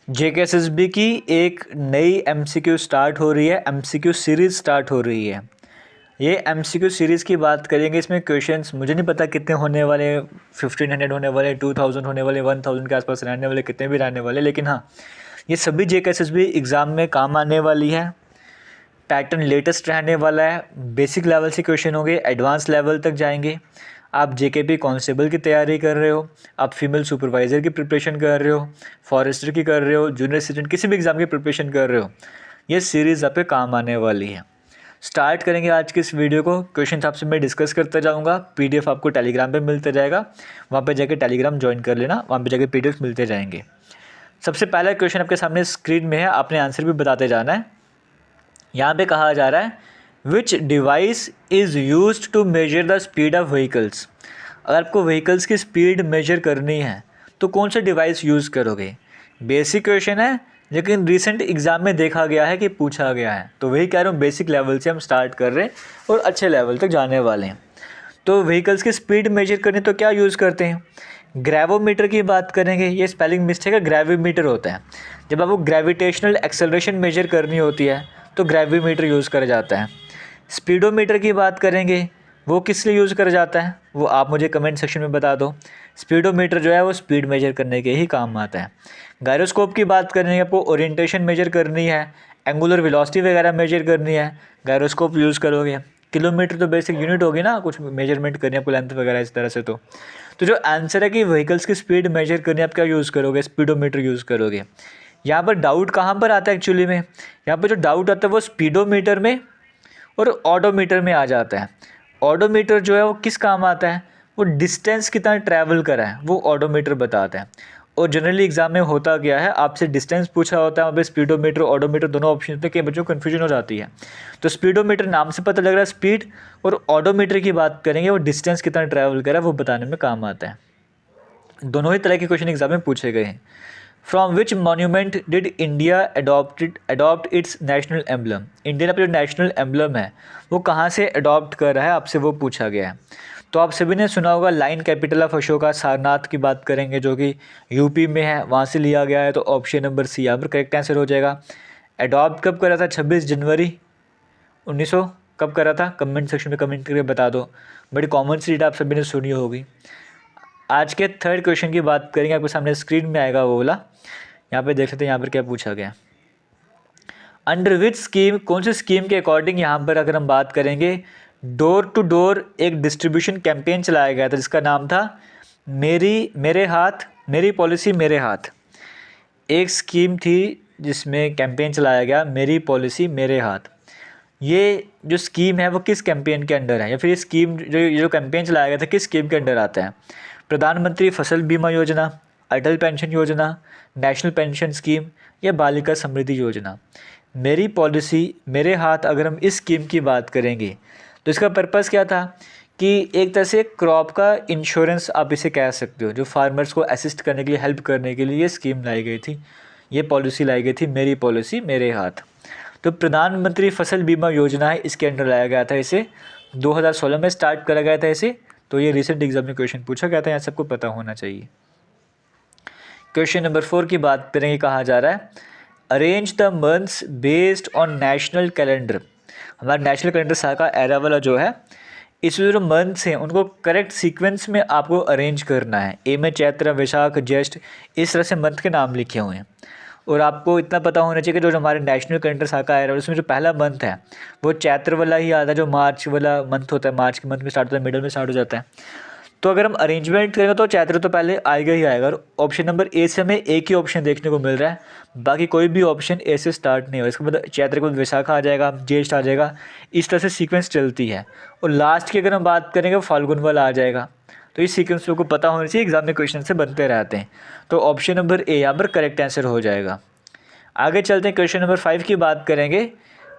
JKSSB की एक नई एमसीक्यू स्टार्ट हो रही है, एमसीक्यू सीरीज़ स्टार्ट हो रही है। ये एमसीक्यू सीरीज़ की बात करेंगे, इसमें क्वेश्चंस मुझे नहीं पता कितने होने वाले, 1500 होने वाले, 2000 होने वाले, 1000 के आसपास रहने वाले, कितने भी रहने वाले, लेकिन हाँ, ये सभी जेकेएसएसबी एग्ज़ाम में काम आने वाली है। पैटर्न लेटेस्ट रहने वाला है, बेसिक लेवल से क्वेश्चन होंगे, एडवांस लेवल तक जाएंगे। आप जेकेपी कांस्टेबल की तैयारी कर रहे हो, आप फीमेल सुपरवाइज़र की प्रिपरेशन कर रहे हो, फॉरेस्टर की कर रहे हो, जूनियर असिस्टेंट किसी भी एग्ज़ाम की प्रिपरेशन कर रहे हो, ये सीरीज़ आप पे काम आने वाली है। स्टार्ट करेंगे आज की इस वीडियो को। क्वेश्चन आपसे मैं डिस्कस करता जाऊँगा, पीडीएफ आपको टेलीग्राम पे मिलता जाएगा, वहाँ पे जाके टेलीग्राम ज्वाइन कर लेना, वहाँ पे जाके पीडीएफ मिलते जाएंगे। सबसे पहला क्वेश्चन आपके सामने स्क्रीन में है, आपने आंसर भी बताते जाना है। यहाँ पे कहा जा रहा है which device is used to measure the speed of vehicles. अगर आपको व्हीकल्स की स्पीड मेजर करनी है तो कौन सा डिवाइस यूज़ करोगे। बेसिक क्वेश्चन है, लेकिन रिसेंट एग्ज़ाम में देखा गया है कि पूछा गया है, तो वही कह रहा हूँ, बेसिक लेवल से हम स्टार्ट कर रहे हैं और अच्छे लेवल तक जाने वाले हैं। तो व्हीकल्स की स्पीड मेजर करनी तो क्या यूज़ करते हैं, ग्रेवोमीटर की बात करेंगे। ये स्पेलिंग मिस्टेक है, ग्रेविमीटर होता है। जब आपको ग्रेविटेशनल एक्सेलरेशन मेजर करनी होती है तो ग्रेविमीटर यूज़ करा जाता है। स्पीडोमीटर की बात करेंगे, वो किस लिए यूज़ करा जाता है वो आप मुझे कमेंट सेक्शन में बता दो। स्पीडोमीटर जो है वो स्पीड मेजर करने के ही काम आता है। गायरोस्कोप की बात करेंगे, आपको ओरिएंटेशन मेजर करनी है, एंगुलर वेलोसिटी वगैरह मेजर करनी है, गायरोस्कोप यूज़ करोगे। किलोमीटर तो बेसिक यूनिट होगी ना, कुछ मेजरमेंट करनी है आपको, लेंथ वगैरह इस तरह से। तो जो आंसर है कि व्हीकल्स की स्पीड मेजर करनी है, आप क्या यूज़ करोगे, स्पीडोमीटर यूज़ करोगे। यहाँ पर डाउट कहाँ पर आता है एक्चुअली में, यहाँ पर जो डाउट आता है वो स्पीडोमीटर में और ऑडोमीटर में आ जाता है। ऑडोमीटर जो है वो किस काम आता है, वो डिस्टेंस कितना ट्रैवल करा है वो ऑडोमीटर बताता है। और जनरली एग्जाम में होता गया है, आपसे डिस्टेंस पूछा होता है, वहाँ पे स्पीडोमीटर ऑडोमीटर दोनों ऑप्शन पे कई बच्चों को कन्फ्यूजन हो जाती है। तो स्पीडोमीटर नाम से पता लग रहा है स्पीड, और ऑडोमीटर की बात करेंगे वो डिस्टेंस कितना ट्रैवल करा है वो बताने में काम आता है। दोनों ही तरह के क्वेश्चन एग्जाम में पूछे गए हैं। From which monument did India adopt it's national emblem. India ने अपना जो नेशनल एम्बलम है वो कहाँ से अडॉप्ट कर रहा है, आपसे वो पूछा गया है। तो आप सभी ने सुना होगा line capital of Ashoka, Sarnath की बात करेंगे जो कि यूपी में है, वहाँ से लिया गया है। तो ऑप्शन नंबर सी यहाँ पर करेक्ट आंसर हो जाएगा। अडॉप्ट कब करा था, 26 जनवरी 1900 कब करा था, कमेंट सेक्शन में कमेंट करके बता दो। बड़ी कॉमन सी डेट आप सभी ने सुनी होगी। आज के थर्ड क्वेश्चन की बात करेंगे, आपके सामने स्क्रीन में आएगा वो वाला, यहाँ पे देख सकते हैं यहाँ पर क्या पूछा गया। अंडर विच स्कीम, कौन सी स्कीम के अकॉर्डिंग यहाँ पर अगर हम बात करेंगे, डोर टू डोर एक डिस्ट्रीब्यूशन कैंपेन चलाया गया था जिसका नाम था मेरे हाथ मेरी पॉलिसी मेरे हाथ। एक स्कीम थी जिसमें कैंपेन चलाया गया, मेरी पॉलिसी मेरे हाथ। ये जो स्कीम है वो किस कैंपेन के अंडर है, या फिर ये स्कीम जो कैंपेन चलाया गया था किस स्कीम के अंडर आता है। प्रधानमंत्री फसल बीमा योजना, अटल पेंशन योजना, नेशनल पेंशन स्कीम या बालिका समृद्धि योजना। मेरी पॉलिसी मेरे हाथ, अगर हम इस स्कीम की बात करेंगे तो इसका पर्पस क्या था कि एक तरह से क्रॉप का इंश्योरेंस आप इसे कह सकते हो, जो फार्मर्स को असिस्ट करने के लिए, हेल्प करने के लिए ये स्कीम लाई गई थी, ये पॉलिसी लाई गई थी, मेरी पॉलिसी मेरे हाथ। तो प्रधानमंत्री फसल बीमा योजना है, इसके अंडर लाया गया था इसे, 2016 में स्टार्ट करा गया था इसे। तो ये रिसेंट एग्जाम में क्वेश्चन पूछा गया था, यहाँ सबको पता होना चाहिए। क्वेश्चन नंबर 4 की बात करेंगे, कहा जा रहा है arrange the months based on national calendar. हमारा नेशनल कैलेंडर साल का एरा वाला जो है, इसमें जो मंथ्स हैं उनको करेक्ट सीक्वेंस में आपको अरेंज करना है। ए में चैत्र, वैशाख, ज्येष्ठ, इस तरह से मंथ के नाम लिखे हुए हैं। और आपको इतना पता होना चाहिए कि जो हमारे नेशनल कैलेंडर साल का एरा, उसमें जो पहला मंथ है वो चैत्र वाला ही आता है, जो मार्च वाला मंथ होता है, मार्च के मंथ में स्टार्ट होता है, मिडल में स्टार्ट हो जाता है। तो अगर हम अरेंजमेंट करेंगे तो चैत्र तो पहले आएगा ही आएगा। ऑप्शन नंबर ए से हमें एक ही ऑप्शन देखने को मिल रहा है, बाकी कोई भी ऑप्शन ए से स्टार्ट नहीं हो। इसके बाद चैत्र के बाद वैशाख आ जाएगा, ज्येष्ठ आ जाएगा, इस तरह से सीक्वेंस चलती है। और लास्ट की अगर हम बात करेंगे फाल्गुन वाला आ जाएगा। तो इस सीक्वेंस को पता होना चाहिए, एग्जाम में क्वेश्चन से बनते रहते हैं। तो ऑप्शन नंबर ए यहाँ पर करेक्ट आंसर हो जाएगा। आगे चलते हैं, क्वेश्चन नंबर 5 की बात करेंगे।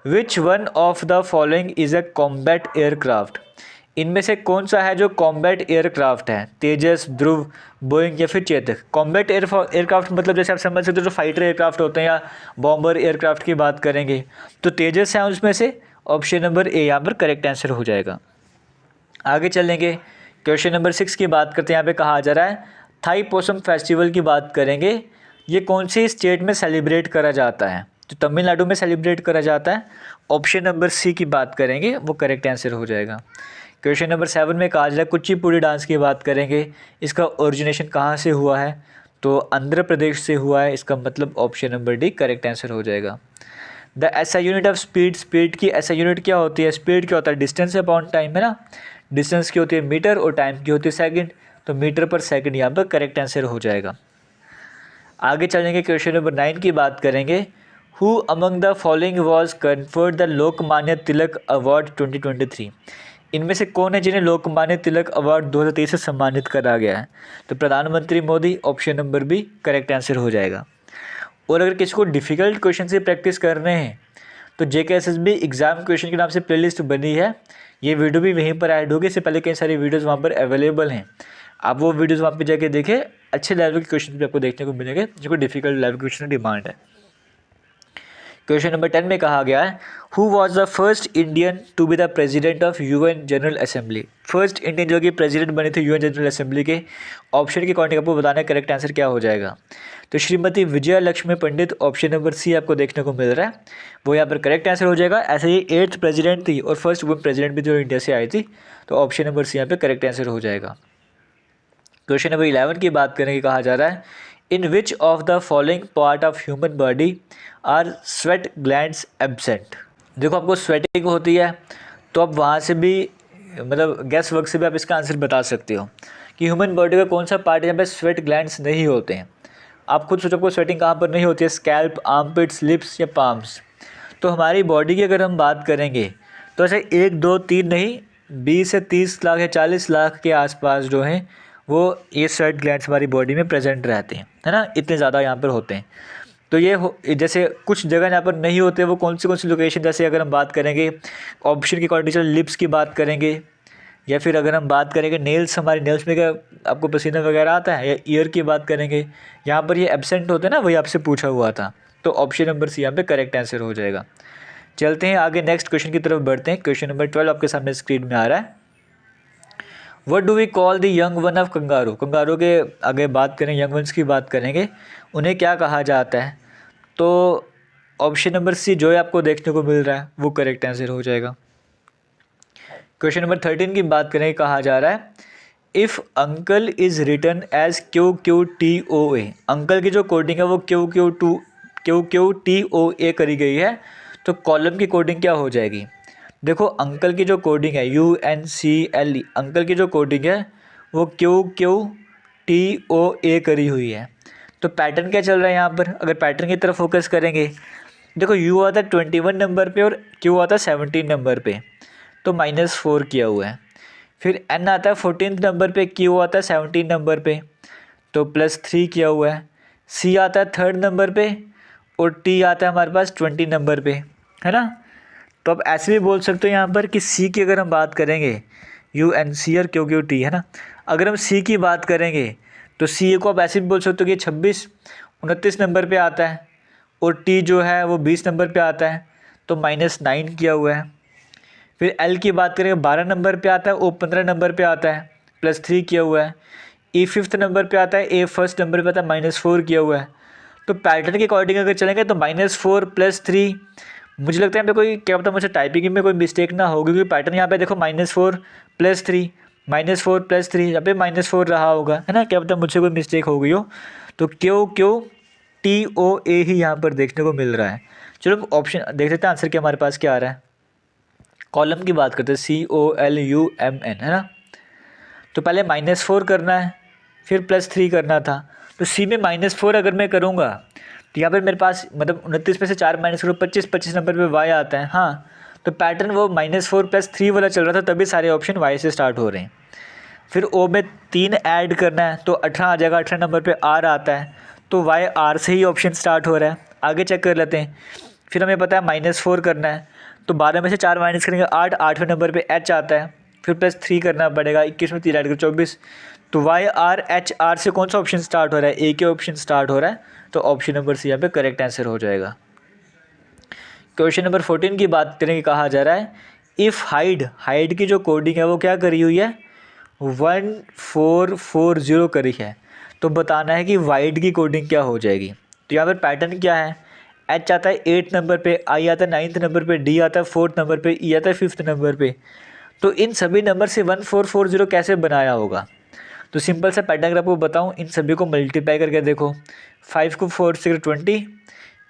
Which one of the following is a combat aircraft. इनमें से कौन सा है जो कॉम्बैट एयरक्राफ्ट है, तेजस, ध्रुव, बोइंग या फिर चेतक। कॉम्बैट एयरक्राफ्ट मतलब जैसे आप समझ सकते हो जो फाइटर एयरक्राफ्ट होते हैं या बॉम्बर एयरक्राफ्ट की बात करेंगे तो तेजस है उसमें से। ऑप्शन नंबर ए यहाँ पर करेक्ट आंसर हो जाएगा। आगे चलेंगे, क्वेश्चन नंबर 6 की बात करते हैं। यहाँ पे कहा जा रहा है थाई पोसम फेस्टिवल की बात करेंगे। ये कौन सी स्टेट में सेलिब्रेट करा जाता है? तो तमिलनाडु में सेलिब्रेट करा जाता है। ऑप्शन नंबर सी की बात करेंगे वो करेक्ट आंसर हो जाएगा। क्वेश्चन नंबर 7 में कहा जा रहा है कुचिपुड़ी डांस की बात करेंगे, इसका ओरिजिनेशन कहाँ से हुआ है? तो आंध्र प्रदेश से हुआ है, इसका मतलब option number D correct answer हो जाएगा। The SI unit of speed, speed की एसआई यूनिट क्या होती है? स्पीड क्या होता है? डिस्टेंस अपॉन टाइम, है ना। डिस्टेंस की होती है मीटर और टाइम की होती है सेकंड, तो मीटर पर सेकंड यहाँ पर करेक्ट आंसर हो जाएगा। आगे चलेंगे, क्वेश्चन नंबर 9 की बात करेंगे। Who among the following was conferred the Lokmanya Tilak award 2023? इनमें से कौन है जिन्हें लोकमान्य तिलक अवार्ड 2023 से सम्मानित करा गया है? तो प्रधानमंत्री Modi, option number B correct answer हो जाएगा। और अगर किसी को डिफ़िकल्ट क्वेश्चन से प्रैक्टिस करने हैं तो JKSSB एग्ज़ाम क्वेश्चन के नाम से प्लेलिस्ट बनी है, ये वीडियो भी वहीं पर ऐड होगी। इससे पहले कई सारी वीडियोस वहाँ पर अवेलेबल हैं, आप वो वीडियोस वहाँ पे जाके देखें। अच्छे लेवल के क्वेश्चन भी आपको देखने को मिलेंगे, जिनको डिफ़िकल्ट लेवल के क्वेश्चन की डिमांड है। क्वेश्चन नंबर 10 में कहा गया है who was the first Indian to be the president of UN general assembly? First Indian जो कि प्रेजिडेंट बने थे UN जनरल असेंबली के। ऑप्शन के अकॉर्डिंग आपको बताना है करेक्ट आंसर क्या हो जाएगा। तो Shrimati Vijaya Lakshmi Pandit, option number C आपको देखने को मिल रहा है, वो यहाँ पर करेक्ट आंसर हो जाएगा। ऐसे ही 8th प्रेजिडेंट थी और फर्स्ट वुमेन प्रेजिडेंट भी जो इंडिया से आई थी, तो ऑप्शन नंबर सी यहाँ पर करेक्ट आंसर हो जाएगा। क्वेश्चन नंबर 11 की बात करेंगे, कहा जा रहा है in which of the following part of human body are sweat glands absent? देखो आपको स्वेटिंग होती है, तो आप वहाँ से भी मतलब गैस वर्क से भी आप इसका आंसर बता सकते हो कि ह्यूमन बॉडी का कौन सा पार्ट है जहाँ पे स्वेट ग्लैंड्स नहीं होते हैं। आप खुद सोचो आपको स्वेटिंग कहाँ पर नहीं होती है, स्कैल्प, आर्मपिट्स, लिप्स या पाम्स। तो हमारी बॉडी की अगर हम बात करेंगे तो ऐसे 1, 2, 3 नहीं, 20 से 30 लाख या 40 लाख के आसपास जो हैं वो ये स्वेट ग्लैंड्स हमारी बॉडी में प्रेजेंट रहते हैं, है ना। इतने ज़्यादा यहाँ पर होते हैं। तो ये जैसे कुछ जगह यहाँ पर नहीं होते, वो कौन सी लोकेशन, जैसे अगर हम बात करेंगे ऑप्शन की कंडीशन लिप्स की बात करेंगे, या फिर अगर हम बात करेंगे नेल्स, हमारे नेल्स में क्या आपको पसीना वगैरह आता है, या ईयर की बात करेंगे, यहाँ पर ये एब्सेंट होते हैं ना, वही आपसे पूछा हुआ था। तो ऑप्शन नंबर सी यहाँ पे करेक्ट आंसर हो जाएगा। चलते हैं आगे, नेक्स्ट क्वेश्चन की तरफ बढ़ते हैं। क्वेश्चन नंबर 12 आपके सामने स्क्रीन में आ रहा है। What do we call the young one of kangaroo? Kangaroo के आगे बात करें, यंग वंस की बात करेंगे, उन्हें क्या कहा जाता है? तो ऑप्शन नंबर सी जो है आपको देखने को मिल रहा है वो करेक्ट आंसर हो जाएगा। क्वेश्चन नंबर 13 की बात करें, कहा जा रहा है if uncle is written as QQTOA, uncle की जो कोडिंग है वो QQTOA करी गई है, तो कॉलम की कोडिंग क्या हो जाएगी? देखो अंकल की जो कोडिंग है UNCLE, अंकल की जो कोडिंग है वो QQTOA करी हुई है। तो पैटर्न क्या चल रहा है यहाँ पर? अगर पैटर्न की तरफ फोकस करेंगे, देखो U आता है 21 नंबर पे और Q आता है 17 नंबर पे, तो -4 किया हुआ है। फिर N आता है 14 नंबर पे, Q आता है 17 नंबर पे, तो +3 किया हुआ है। C आता है 3rd नंबर पे और T आता है हमारे पास 20 नंबर पे, है ना। तो आप ऐसे भी बोल सकते हो यहाँ पर कि C की अगर हम बात करेंगे UNC और QQT, है ना। अगर हम C की बात करेंगे तो C को आप ऐसे भी बोल सकते हो कि 26, 29 नंबर पे आता है और T जो है वो 20 नंबर पे आता है, तो -9 किया हुआ है। फिर L की बात करेंगे 12 नंबर पे आता है, O 15 नंबर पे आता है, +3 किया हुआ है। E 5th नंबर पे आता है, A 1st नंबर पे आता है, -4 किया हुआ है। तो पैटर्न के अकॉर्डिंग अगर चलेंगे तो -4 +3, मुझे लगता है यहाँ पे कोई क्या पता मुझे टाइपिंग में कोई मिस्टेक ना हो, क्योंकि पैटर्न यहाँ पे देखो -4 +3 -4 +3, यहाँ पे -4 रहा होगा, है ना। क्या पता मुझसे कोई मिस्टेक हो गई हो। तो QQTOA ही यहाँ पर देखने को मिल रहा है। चलो ऑप्शन देख लेते हैं आंसर क्या हमारे पास क्या आ रहा है। कॉलम की बात करते हैं COLUMN, है ना। तो पहले -4 करना है, फिर +3 करना था। तो C में -4 अगर मैं करूँगा तो यहाँ पर मेरे पास मतलब 29 में से 4 माइनस करो, 25 नंबर पे Y आता है। हाँ, तो पैटर्न वो -4 +3 वाला चल रहा था, तभी सारे ऑप्शन Y से स्टार्ट हो रहे हैं। फिर O में 3 ऐड करना है तो 18 आ जाएगा, 18 नंबर पे R आता है, तो Y R से ही ऑप्शन स्टार्ट हो रहा है। आगे चेक कर लेते हैं। फिर हमें पता है -4 करना है, तो 12 में से 4 माइनस करेंगे 8, 8वें नंबर पे H आता है, फिर +3 करना पड़ेगा, 21 में 3 ऐड कर 24, तो YRHR से कौन सा ऑप्शन स्टार्ट हो रहा है? A के ऑप्शन स्टार्ट हो रहा है, तो ऑप्शन नंबर सी यहाँ पे करेक्ट आंसर हो जाएगा। क्वेश्चन नंबर 14 की बात करेंगे, कहा जा रहा है इफ़ हाइड की जो कोडिंग है वो क्या करी हुई है? 1440 करी है। तो बताना है कि वाइड की कोडिंग क्या हो जाएगी। तो यहाँ पर पैटर्न क्या है, एच आता है 8 नंबर पे, आई आता है 9th नंबर पे, डी आता है 4th नंबर पे, ई आता है 5th नंबर पे। तो इन सभी नंबर से 1440 कैसे बनाया होगा। तो सिंपल सा पैटर्न आपको बताऊँ, इन सभी को मल्टीप्लाई करके देखो। 5 को 4 से 20,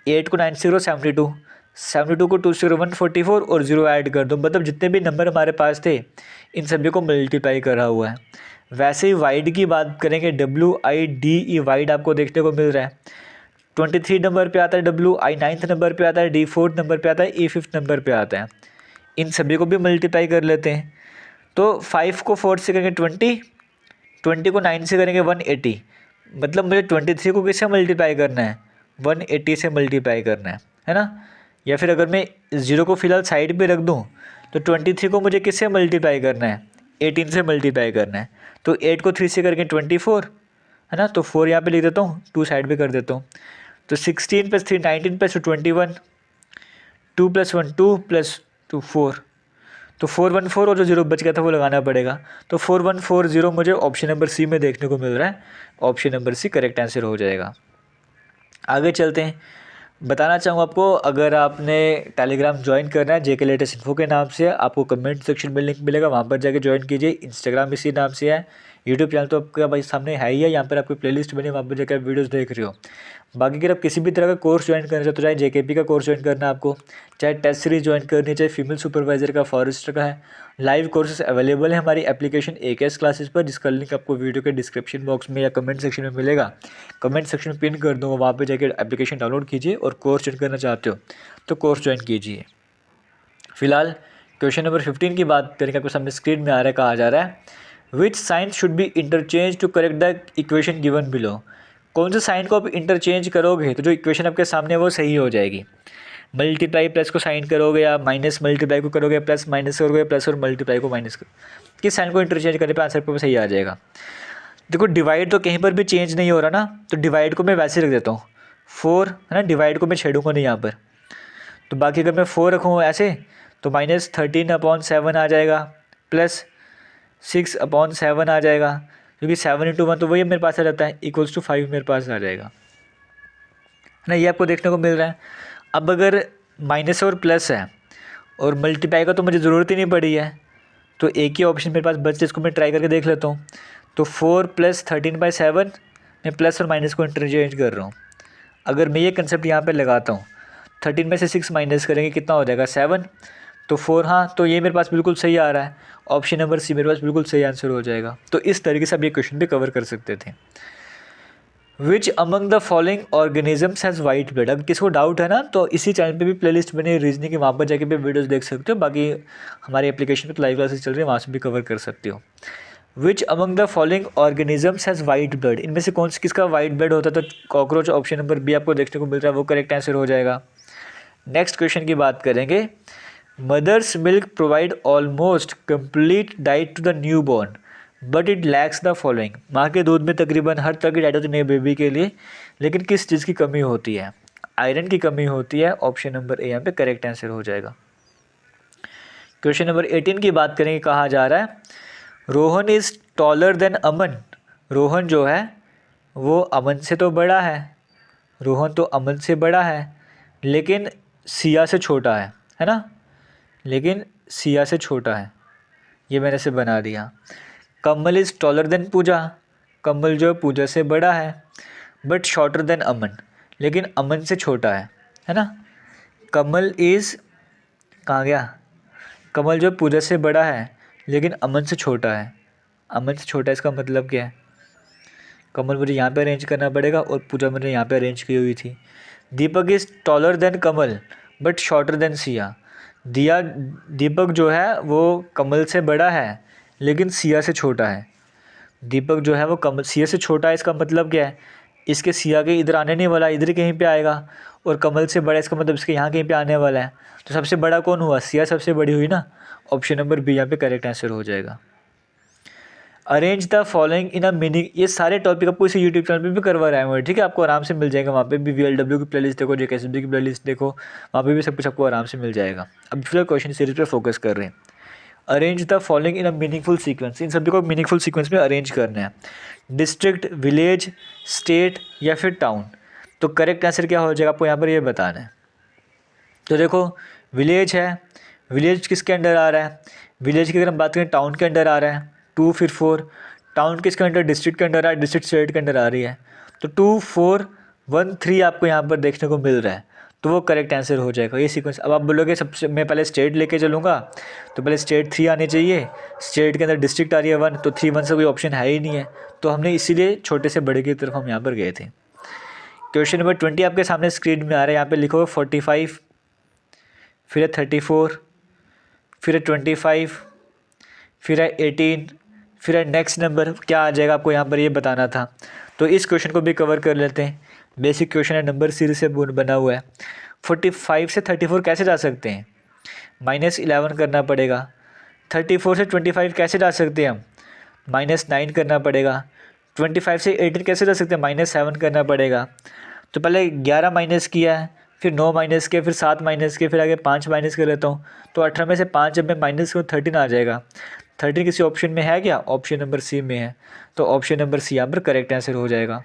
8 को 9 से 72, 72 को 2 से 144 और 0 ऐड कर दो, मतलब जितने भी नंबर हमारे पास थे इन सभी को मल्टीप्लाई करा हुआ है। वैसे ही वाइड की बात करेंगे, WIDE वाइड आपको देखने को मिल रहा है। 23 नंबर पे आता है WI, 9th नंबर पे आता है, D 4th नंबर पे आता है, E 5th नंबर पे आता है। इन सभी को भी मल्टीप्लाई कर लेते हैं। तो 5 को 4 से करेंगे 20, 20 को 9 से करेंगे 180, मतलब मुझे 23 को किससे मल्टीप्लाई करना है, 180 से मल्टीप्लाई करना है ना। या फिर अगर मैं 0 को फिलहाल साइड पे रख दूँ तो 23 को मुझे किससे मल्टीप्लाई करना है, 18 से मल्टीप्लाई करना है। तो 8 को 3 से करके 24 है ना, तो 4 यहाँ पे लिख देता हूँ, 2 साइड पे कर देता हूँ। तो 16 + 3 19 + 2 21, 2 + 1 2 + 2 4, तो 414 और जो 0 बच गया था वो लगाना पड़ेगा। तो 4140 मुझे ऑप्शन नंबर सी में देखने को मिल रहा है। Option number C correct answer हो जाएगा। आगे चलते हैं। बताना चाहूँगा आपको, अगर आपने टेलीग्राम ज्वाइन करना है JK लेटेस्ट इन्फो के नाम से, आपको कमेंट सेक्शन में लिंक मिलेगा, वहाँ पर जाके ज्वाइन कीजिए। इंस्टाग्राम इसी नाम से है, यूट्यूब चैनल तो आपका भाई सामने है ही है, यहाँ पर आपकी प्लेलिस्ट बनी है, वहाँ पर जाकर आप वीडियोस देख रहे हो। बाकी अगर आप किसी भी तरह का कोर्स ज्वाइन करना चाहते हो, चाहे JKP का कोर्स ज्वाइन करना है आपको, चाहे टेस्ट सीरीज ज्वाइन करनी है, चाहे फीमेल सुपरवाइजर का, फॉरेस्टर का है, लाइव कोर्सेज अवेलेबल है हमारी एप्लीकेशन AKS क्लासेस पर, जिसका लिंक आपको वीडियो के डिस्क्रिप्शन बॉक्स में या कमेंट सेक्शन में मिलेगा। कमेंट सेक्शन में पिन कर दूँगा, वहाँ पे जाकर एप्लीकेशन डाउनलोड कीजिए और कोर्स ज्वाइन करना चाहते हो तो कोर्स ज्वाइन कीजिए। फिलहाल क्वेश्चन नंबर 15 की बात करेंगे, आपको सामने स्क्रीन में आ रहा है, कहा जा रहा है which sign should be interchange to correct the equation given below. कौन से साइन को आप इंटरचेंज करोगे तो जो इक्वेशन आपके सामने है वो सही हो जाएगी। मल्टीप्लाई प्लस को साइन करोगे या माइनस मल्टीप्लाई को करोगे, प्लस माइनस करोगे, प्लस और मल्टीप्लाई को माइनस करो, किस साइन को इंटरचेंज करने पे आंसर पे सही आ जाएगा। देखो डिवाइड तो कहीं पर भी चेंज नहीं हो रहा ना, तो डिवाइड को मैं वैसे रख देता हूँ 4 है ना, डिवाइड को मैं छेड़ूंगा नहीं यहाँ पर। तो बाकी अगर मैं 4 रखूँ ऐसे तो -13/7 आ जाएगा, प्लस 6/7 आ जाएगा, क्योंकि 7 × 1 तो वही मेरे पास आ जाता है, = 5 मेरे पास आ जाएगा, है ना। ये आपको देखने को मिल रहा है। अब अगर माइनस और प्लस है और मल्टीप्लाई का तो मुझे ज़रूरत ही नहीं पड़ी है, तो एक ही ऑप्शन मेरे पास बचता है, इसको मैं ट्राई करके देख लेता हूँ। तो 4 + 13/7 मैं प्लस और माइनस को इंटरचेंज कर रहा हूँ। अगर मैं ये कंसेप्ट यहाँ पे लगाता हूँ, 13 में से 6 माइनस करेंगे कितना हो जाएगा 7, तो 4, हाँ तो ये मेरे पास बिल्कुल सही आ रहा है। ऑप्शन नंबर सी मेरे पास बिल्कुल सही आंसर हो जाएगा। तो इस तरीके से आप ये क्वेश्चन भी कवर कर सकते थे। Which among the following organisms has white blood. अगर किसी को डाउट है ना तो इसी चैनल पे भी प्लेलिस्ट बनी है रीजनिंग की, वहाँ पर जाके भी वीडियोस देख सकते हो। बाकी हमारे एप्लीकेशन पे तो लाइव क्लासेस चल रही है, वहाँ से भी कवर कर सकते हो। Which among the following organisms has white blood. इनमें से कौन सी किसका वाइट ब्लड होता है, तो कॉकरोच ऑप्शन नंबर बी आपको देखने को मिल रहा है, वो करेक्ट आंसर हो जाएगा। नेक्स्ट क्वेश्चन की बात करेंगे। Mother's milk provide almost complete diet to the new born but it lacks the following. माँ के दूध में तकरीबन हर तरह की डाइट होती है नए बेबी के लिए, लेकिन किस चीज़ की कमी होती है, आयरन की कमी होती है। ऑप्शन नंबर ए यहाँ पे करेक्ट आंसर हो जाएगा। क्वेश्चन नंबर 18 की बात करेंगे, कहा जा रहा है रोहन इज़ टॉलर देन अमन। रोहन जो है वो अमन से तो बड़ा है, रोहन तो अमन से बड़ा है लेकिन सिया से छोटा है ना, लेकिन सिया से छोटा है। ये मैंने से बना दिया। कमल इज़ टॉलर देन पूजा। कमल जो पूजा से बड़ा है बट शॉर्टर देन अमन, लेकिन अमन से छोटा है ना। कमल इज़, कहाँ गया, कमल जो पूजा से बड़ा है लेकिन अमन से छोटा है। अमन से छोटा है इसका मतलब क्या है। कमल मुझे यहाँ पे अरेंज करना पड़ेगा और पूजा मैंने यहाँ पे अरेंज की हुई थी। Deepak is taller than Kamal but shorter than Siya. Deepak जो है वो कमल से बड़ा है लेकिन सिया से छोटा है। दीपक जो है वो कमल सिया से छोटा है, इसका मतलब क्या है, इसके सिया के इधर आने नहीं वाला, इधर ही कहीं पे आएगा। और कमल से बड़ा इसका मतलब इसके यहाँ कहीं पे आने वाला है। तो सबसे बड़ा कौन हुआ, सिया सबसे बड़ी हुई ना। ऑप्शन नंबर बी यहाँ पे करेक्ट आंसर हो जाएगा। Arrange the following in a meaning. ये सारे टॉपिक आपको इसी यूट्यूब चैनल पे भी करवा रहा है मैं, ठीक है। आपको आराम से मिल जाएगा, वहाँ पे भी VLW की प्लेलिस्ट देखो, JKSB की प्लेलिस्ट देखो, वहाँ पे भी सब कुछ आपको आराम से मिल जाएगा। अब फिलहाल क्वेश्चन सीरीज पे फोकस कर रहे हैं। Arrange the following in a meaningful sequence, इन सभी को मीनिंगफुल सीक्वेंस में अरेंज करना है। डिस्ट्रिक्ट, विलेज, स्टेट या फिर टाउन। तो करेक्ट आंसर क्या हो जाएगा आपको यहाँ पर ये बताना है। तो देखो विलेज है, विलेज किसके अंडर आ रहा है, विलेज की अगर हम बात करें टाउन के अंडर आ रहा है 2 फिर 4, टाउन किसके अंडर, डिस्ट्रिक्ट के अंडर आ रहा है, डिस्ट्रिक्ट स्टेट के अंडर आ रही है। तो 2 4 1 3 आपको यहाँ पर देखने को मिल रहा है, तो वो करेक्ट आंसर हो जाएगा ये सीक्वेंस। अब आप बोलोगे सबसे मैं पहले स्टेट लेके चलूँगा, तो पहले स्टेट 3 आने चाहिए, स्टेट के अंदर डिस्ट्रिक्ट आ रही है 1, तो 3 1 से कोई ऑप्शन है ही नहीं है, तो हमने इसीलिए छोटे से बड़े की तरफ हम यहाँ पर गए थे। क्वेश्चन नंबर 20 आपके सामने स्क्रीन में आ रहा है, यहाँ पे लिखो 45, फिर है 34, फिर है 25, फिर है 18, फिर है नेक्स्ट नंबर क्या आ जाएगा आपको यहाँ पर ये बताना था। तो इस क्वेश्चन को भी कवर कर लेते हैं। बेसिक क्वेश्चन है, नंबर सीरीज से बना हुआ है। 45 से 34 कैसे जा सकते हैं, -11 करना पड़ेगा। 34 से 25 कैसे जा सकते हैं हम, -9 करना पड़ेगा। 25 से 18 कैसे जा सकते हैं, -7 करना पड़ेगा। तो पहले 11 माइनस किया है, फिर 9 माइनस किया, फिर 7 माइनस किया, फिर आगे 5 माइनस कर लेता हूँ। तो 18 में से 5 जब मैं माइनस करूँ 13 आ जाएगा। 13 किसी ऑप्शन में है क्या, ऑप्शन नंबर सी में है, तो ऑप्शन नंबर सी यहाँ पर करेक्ट आंसर हो जाएगा।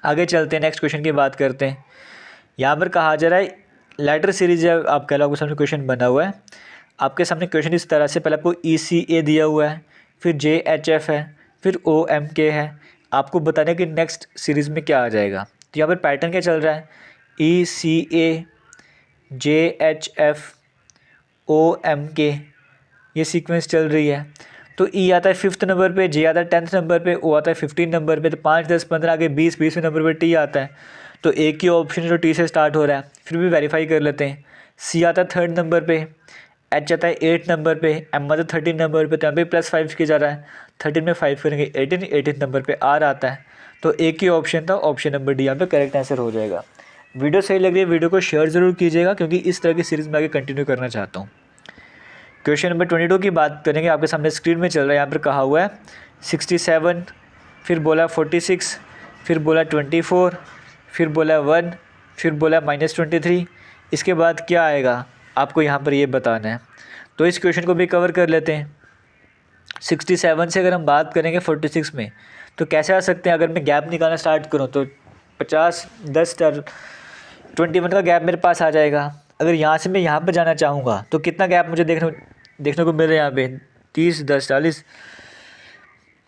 आगे चलते हैं, नेक्स्ट क्वेश्चन की बात करते हैं। यहाँ पर कहा जा रहा है लेटर सीरीज, आप कह लो आपके सामने क्वेश्चन बना हुआ है। आपके सामने क्वेश्चन इस तरह से, पहले आपको ECA दिया हुआ है, फिर JHF है, फिर OMK है। आपको बताना है कि नेक्स्ट सीरीज़ में क्या आ जाएगा। तो यहाँ पर पैटर्न क्या चल रहा है, ECA JHF OMK ये सीक्वेंस चल रही है। तो E आता है 5th नंबर पे, J आता है 10th नंबर पे, O आता है 15 नंबर पे, तो 5 10 15 आगे 20 नंबर पे T आता है। तो एक ही ऑप्शन जो T से स्टार्ट हो रहा है, फिर भी वेरीफाई कर लेते हैं। C आता है 3rd नंबर पे, H आता है 8th नंबर पे, M आता है 13 नंबर पे, तो यहाँ पे +5 किया जा रहा है। 13 में 5 करेंगे 18 नंबर पे R आता है। तो एक ही ऑप्शन था, ऑप्शन नंबर डी यहाँ पे करेक्ट आंसर हो जाएगा। वीडियो सही लग रही है, वीडियो को शेयर ज़रूर कीजिएगा, क्योंकि इस तरह की सीरीज़ में आगे कंटिन्यू करना चाहता हूँ। क्वेश्चन नंबर 22 की बात करेंगे, आपके सामने स्क्रीन में चल रहा है। यहाँ पर कहा हुआ है 67, फिर बोला 46, फिर बोला 24, फिर बोला 1, फिर बोला -23। इसके बाद क्या आएगा आपको यहाँ पर ये बताना है। तो इस क्वेश्चन को भी कवर कर लेते हैं। 67 से अगर हम बात करेंगे 46 में, तो कैसे आ सकते हैं। अगर मैं गैप निकालना स्टार्ट करूँ तो 50 10 21 का गैप मेरे पास आ जाएगा। अगर यहाँ से मैं यहाँ पर जाना चाहूँगा तो कितना गैप मुझे देखने को मिल रहा है। यहाँ पे 30 10 40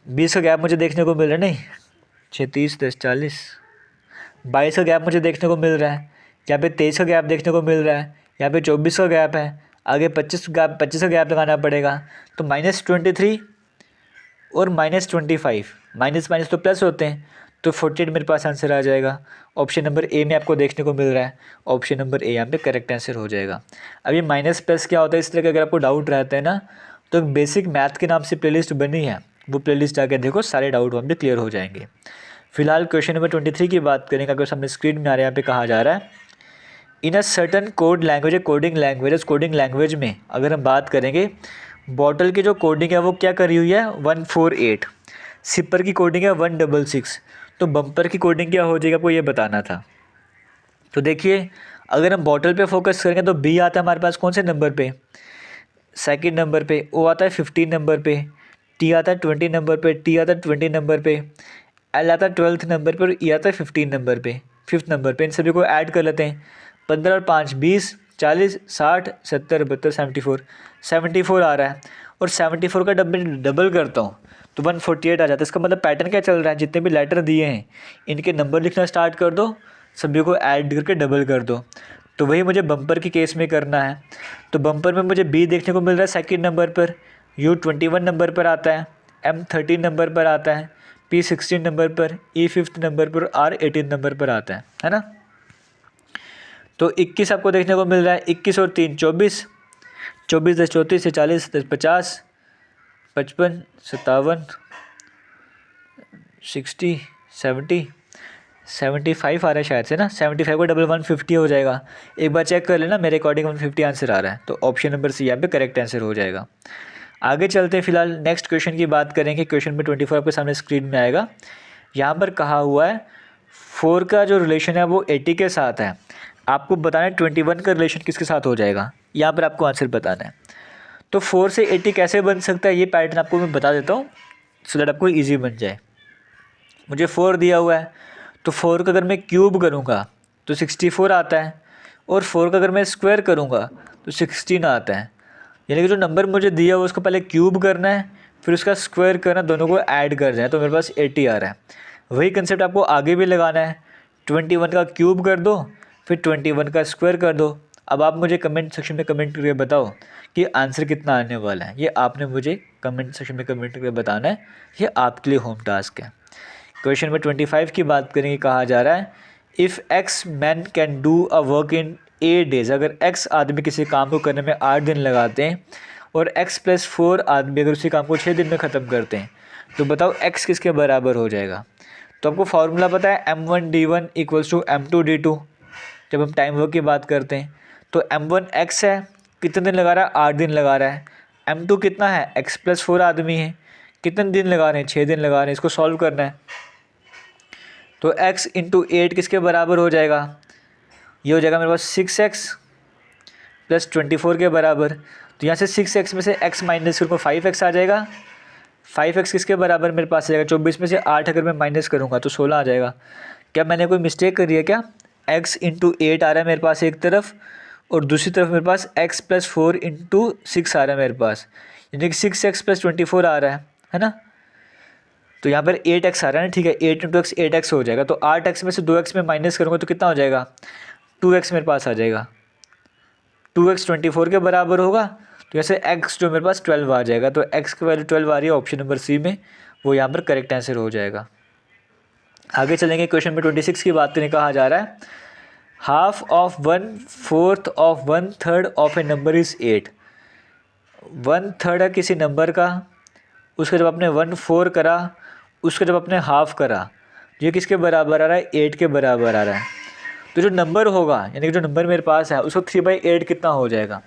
20 का गैप मुझे देखने को मिल रहा है, नहीं 6 30 10 40 22 का गैप मुझे देखने को मिल रहा है। यहाँ पे 23 का गैप देखने को मिल रहा है। यहाँ पे 24 का गैप है, आगे 25 का गैप लगाना पड़ेगा। तो -23 और -25, माइनस माइनस तो प्लस होते हैं, तो 48 मेरे पास आंसर आ जाएगा। ऑप्शन नंबर ए में आपको देखने को मिल रहा है, ऑप्शन नंबर ए यहाँ पे करेक्ट आंसर हो जाएगा। अब ये माइनस प्लस क्या होता है, इस तरह का अगर आपको डाउट रहता है ना, तो बेसिक मैथ के नाम से प्लेलिस्ट बनी है, वो प्लेलिस्ट जाके देखो, सारे डाउट वहाँ पे क्लियर हो जाएंगे। फिलहाल क्वेश्चन नंबर 23 की बात करेंगे, अगर सामने स्क्रीन में आ रहा है, यहाँ पे कहा जा रहा है in a certain code language, coding language, उस कोडिंग लैंग्वेज में अगर हम बात करेंगे, बॉटल की जो कोडिंग है वो क्या करी हुई है 148, सिपर की कोडिंग है 166, तो बम्पर की कोडिंग क्या हो जाएगी आपको ये बताना था। तो देखिए अगर हम बॉटल पे फोकस करेंगे तो बी आता है हमारे पास कौन से नंबर पे, 2nd नंबर पे, ओ आता है 15 नंबर पे, टी आता है 20 नंबर पे, टी आता है 20 नंबर पे, एल आता है 12th नंबर पे और ई आता है 15 नंबर पे, 5th नंबर पे। इन सभी को ऐड कर लेते हैं, 15 और 5 20, 40 60 70 72 74 आ रहा है, और 74 का डबल करता हूँ तो 148 आ जाता है। इसका मतलब पैटर्न क्या चल रहा है, जितने भी लेटर दिए हैं इनके नंबर लिखना स्टार्ट कर दो, सभी को ऐड करके डबल कर दो। तो वही मुझे बम्पर की केस में करना है। तो बम्पर में मुझे बी देखने को मिल रहा है 2nd नंबर पर, यू 21 नंबर पर आता है, एम 13 नंबर पर आता है, पी 16 नंबर पर, ई 5th नंबर पर, आर 18 नंबर पर आता है ना। तो 21 आपको देखने को मिल रहा है, 21 और 3 24, 24 10 34 से 40 10 50 55 57 60 70 75 आ रहा है शायद से ना, 75 को डबल 150 हो जाएगा। एक बार चेक कर लेना, मेरे अकॉर्डिंग 150 आंसर आ रहा है, तो ऑप्शन नंबर सी यहाँ पे करेक्ट आंसर हो जाएगा। आगे चलते हैं, फिलहाल नेक्स्ट क्वेश्चन की बात करेंगे। क्वेश्चन नंबर 24 आपके सामने स्क्रीन में आएगा। यहाँ पर कहा हुआ है 4 का जो रिलेशन है वो 80 के साथ है। आपको बताना है 21 का रिलेशन किसके साथ हो जाएगा, यहाँ पर आपको आंसर बताना है। तो 4 से 80 कैसे बन सकता है ये पैटर्न आपको मैं बता देता हूँ सो दैट आपको ईजी बन जाए। मुझे 4 दिया हुआ है तो 4 का अगर मैं क्यूब करूँगा तो 64 आता है, और 4 का अगर मैं स्क्वायर करूँगा तो 16 आता है। यानी कि जो नंबर मुझे दिया हुआ उसको पहले क्यूब करना है, फिर उसका स्क्वायर करना, दोनों को ऐड कर जाए तो मेरे पास 80 आ रहा है। वही कंसेप्ट आपको आगे भी लगाना है, 21 का क्यूब कर दो, फिर 21 का स्क्वायर कर दो। अब आप मुझे कमेंट सेक्शन में कमेंट करके बताओ कि आंसर कितना आने वाला है। ये आपने मुझे कमेंट सेक्शन में कमेंट करके बताना है, ये आपके लिए होम टास्क है। क्वेश्चन नंबर 25 की बात करेंगे, कहा जा रहा है if x man can do a work in 8 days, अगर एक्स आदमी किसी काम को करने में 8 दिन लगाते हैं और एक्स प्लस 4 आदमी अगर उसी काम को 6 दिन में ख़त्म करते हैं, तो बताओ एक्स किसके बराबर हो जाएगा। तो आपको फार्मूला पता है m1d1 इक्वल्स टू m2d2 जब हम टाइम वर्क की बात करते हैं। तो m1 x है, कितने दिन लगा रहा है, 8 दिन लगा रहा है। m2 कितना है, x प्लस 4 आदमी है, कितने दिन लगा रहे हैं, 6 दिन लगा रहे हैं। इसको सॉल्व करना है तो x इंटू 8 किसके बराबर हो जाएगा, ये हो जाएगा मेरे पास 6x प्लस 24 के बराबर। तो यहाँ से 6x में से x माइनस करूँगा 5x आ जाएगा। 5x किसके बराबर मेरे पास आ जाएगा, 24 में से 8 अगर मैं माइनस करूँगा तो 16 आ जाएगा। क्या मैंने कोई मिस्टेक करी है क्या, x इंटू 8 आ रहा है मेरे पास एक तरफ, और दूसरी तरफ मेरे पास x प्लस 4 इंटू 6 आ रहा है मेरे पास, यानी कि 6x प्लस 24 आ रहा है ना। तो यहाँ पर 8x आ रहा है ना, ठीक है, 8 इंटू एक्स 8x हो जाएगा। तो 8x में से 2x में माइनस करूँगा तो कितना हो जाएगा, 2x मेरे पास आ जाएगा। 2x 24 के बराबर होगा, तो जैसे x जो मेरे पास 12 आ जाएगा। तो x की वैल्यू 12 आ रही है ऑप्शन नंबर सी में, वो यहाँ पर करेक्ट आंसर हो जाएगा। आगे चलेंगे, क्वेश्चन नंबर 26 की बात करें, कहा जा रहा है half of 1/4 of 1/3 of A number is 8। 1/3 है किसी नंबर का, उसका जब आपने 1/4 करा, उसका जब आपने हाफ करा, ये किसके बराबर आ रहा है, 8 के बराबर आ रहा है। तो जो नंबर होगा, यानी कि जो नंबर मेरे पास है उसको 3/8 कितना हो जाएगा,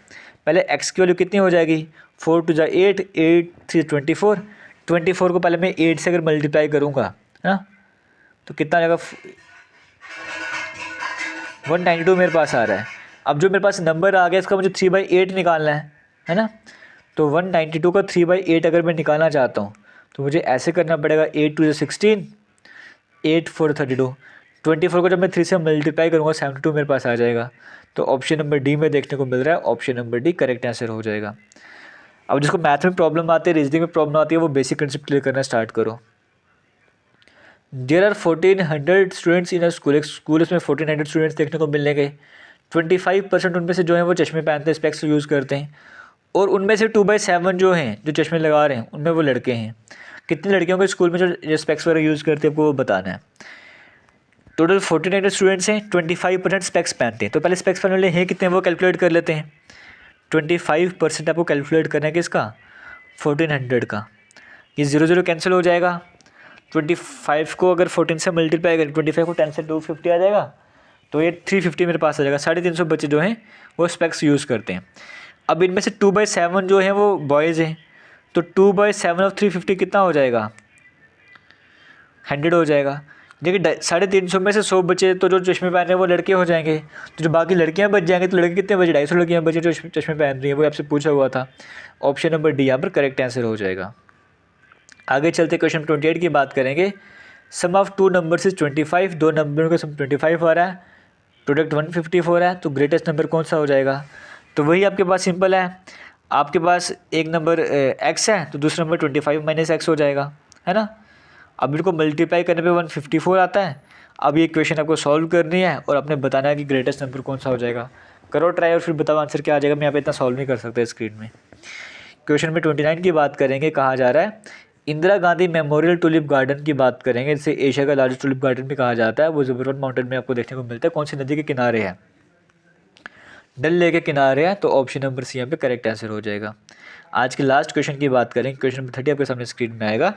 पहले x की वैल्यू कितनी हो जाएगी, 4 2 8, 8 3 24, 24 को पहले मैं 8 से अगर मल्टीप्लाई करूँगा है ना, तो कितना आ जाएगा, 192 मेरे पास आ रहा है। अब जो मेरे पास नंबर आ गया इसका मुझे 3/8 निकालना है ना। तो 192 का 3/8 अगर मैं निकालना चाहता हूँ तो मुझे ऐसे करना पड़ेगा, 8 2 16, 8 4 32, 24 को जब मैं 3 से मल्टीप्लाई करूँगा 72 मेरे पास आ जाएगा। तो ऑप्शन नंबर डी में देखने को मिल रहा है, option number D correct answer हो जाएगा। अब जिसको मैथ में प्रॉब्लम आती है, रीजनिंग में प्रॉब्लम आती है, वो बेसिक कंसेप्ट क्लियर करना स्टार्ट करो। There are 1400 students in a school, एक स्कूल इसमें 1400 स्टूडेंट्स देखने को मिलेंगे। 25% उनमें से जो है वो चश्मे पहनते हैं, स्पेक्स यूज़ करते हैं, और उनमें से 2/7 जो हैं जो चश्मे लगा रहे हैं उनमें वो लड़के हैं। कितनी लड़कियों के स्कूल में जो स्पेक्स वगैरह यूज़ करते हैं आपको वो बताना है। टोटल 1400 स्टूडेंट्स हैं, 25% स्पेक्स पहनते हैं। तो पहले स्पेक्स पहनने वाले हैं कितने वो कैलकुलेट कर लेते हैं। 25% आपको कैलकुलेट करना है किसका, 1400 का। ये 0 0 कैंसिल हो जाएगा। 25 को अगर 14 से मल्टीप्लाई करें, 25 को 10 से 250 आ जाएगा, तो ये 350 मेरे पास आ जाएगा। 350 बच्चे जो हैं वो स्पेक्स यूज़ करते हैं। अब इनमें से 2/7 जो हैं वो बॉयज़ हैं, तो 2/7 ऑफ 350 कितना हो जाएगा, 100 हो जाएगा। देखिए 350 में से 100 बच्चे तो जो चश्मे पहन रहे हैं वो लड़के हो जाएंगे, तो जो बाकी लड़कियां बच जाएंगे, तो लड़के कितने बचे, 250 लड़कियां बचे जो चश्मे पहन रही हैं, वो आपसे पूछा हुआ था। ऑप्शन नंबर डी यहाँ पर करेक्ट आंसर हो जाएगा। आगे चलते क्वेश्चन 28 की बात करेंगे। सम ऑफ 2 नंबर्स इज 25, दो नंबरों का सम 25 आ रहा है, प्रोडक्ट 154 है, तो ग्रेटेस्ट नंबर कौन सा हो जाएगा। तो वही आपके पास सिंपल है, आपके पास एक नंबर x है तो दूसरा नंबर 25 माइनस एक्स हो जाएगा, है ना। अब इनको मल्टीप्लाई करने पे 154 आता है। अब ये क्वेश्चन आपको सॉल्व करनी है और आपने बताना है कि ग्रेटेस्ट नंबर कौन सा हो जाएगा। करो ट्राई और फिर बताओ आंसर क्या आ जाएगा। मैं यहाँ पे इतना सॉल्व नहीं कर सकता स्क्रीन में। क्वेश्चन नंबर 29 की बात करेंगे, कहा जा रहा है Indira Gandhi memorial tulip garden की बात करेंगे, जिसे एशिया का लार्जेस्ट टुलिप गार्डन भी कहा जाता है। वो ज़बरदस्त माउंटेन में आपको देखने को मिलता है। कौन सी नदी के किनारे है, डल लेक के किनारे है। तो ऑप्शन नंबर सी यहाँ पे करेक्ट आंसर हो जाएगा। आज के लास्ट क्वेश्चन की बात करेंगे, क्वेश्चन नंबर 30 आपके सामने स्क्रीन में आएगा।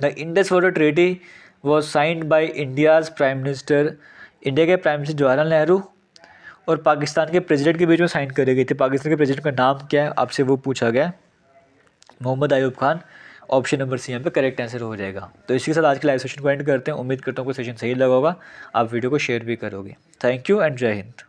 The Indus water treaty was signed by India's prime minister, India के प्राइम मिनिस्टर जवाहरलाल नेहरू और पाकिस्तान के प्रेसिडेंट के बीच में साइन करे गई थी। पाकिस्तान के प्रेसिडेंट का नाम क्या है, आपसे वो पूछा गया, Mohammad Ayub Khan. Option number C यहाँ पे करेक्ट आंसर हो जाएगा। तो इसी के साथ आज के लाइव सेशन को एंड करते हैं। उम्मीद करता हूँ कि सेशन सही लगा होगा, आप वीडियो को शेयर भी करोगे। थैंक यू एंड जय हिंद।